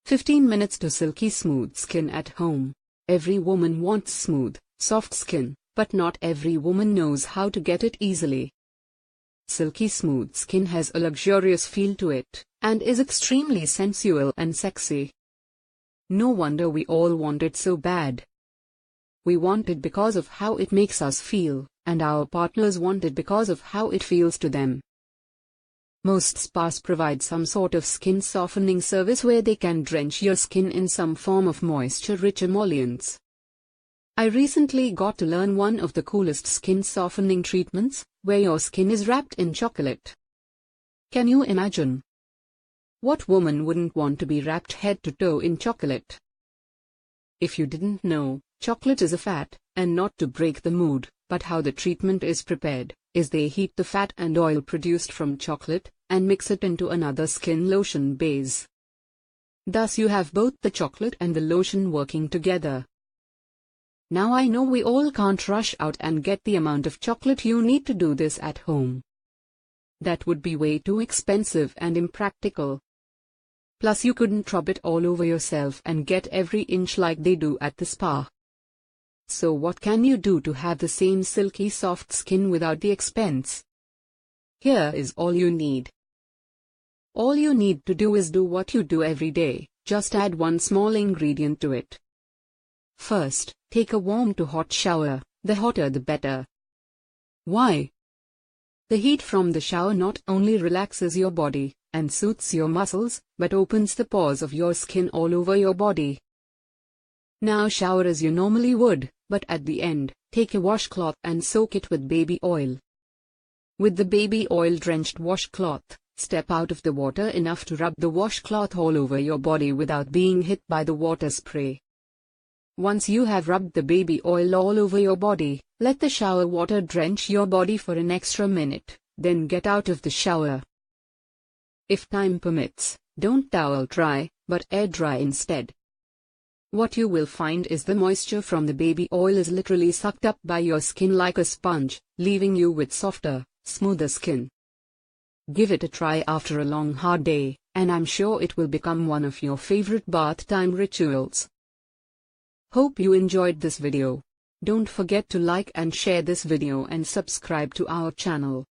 15 minutes to silky smooth skin at home. Every woman wants smooth, soft skin, but not every woman knows how to get it easily. Silky smooth skin has a luxurious feel to it, and is extremely sensual and sexy. No wonder we all want it so bad. We want it because of how it makes us feel, and our partners want it because of how it feels to them. Most spas provide some sort of skin softening service where they can drench your skin in some form of moisture-rich emollients. I recently got to learn one of the coolest skin softening treatments, where your skin is wrapped in chocolate. Can you imagine? What woman wouldn't want to be wrapped head to toe in chocolate? If you didn't know, chocolate is a fat, and not to break the mood, but how the treatment is prepared, is they heat the fat and oil produced from chocolate, and mix it into another skin lotion base. Thus you have both the chocolate and the lotion working together. Now I know we all can't rush out and get the amount of chocolate you need to do this at home. That would be way too expensive and impractical. Plus you couldn't rub it all over yourself and get every inch like they do at the spa. So what can you do to have the same silky soft skin without the expense? Here is all you need. All you need to do is do what you do every day, just add one small ingredient to it. First, take a warm to hot shower, the hotter the better. Why? The heat from the shower not only relaxes your body, and soothes your muscles, but opens the pores of your skin all over your body. Now shower as you normally would, but at the end, take a washcloth and soak it with baby oil. With the baby oil drenched washcloth, step out of the water enough to rub the washcloth all over your body without being hit by the water spray. Once you have rubbed the baby oil all over your body, let the shower water drench your body for an extra minute, then get out of the shower. If time permits, don't towel dry, but air dry instead. What you will find is the moisture from the baby oil is literally sucked up by your skin like a sponge, leaving you with softer, smoother skin. Give it a try after a long hard day, and I'm sure it will become one of your favorite bath time rituals. Hope you enjoyed this video. Don't forget to like and share this video and subscribe to our channel.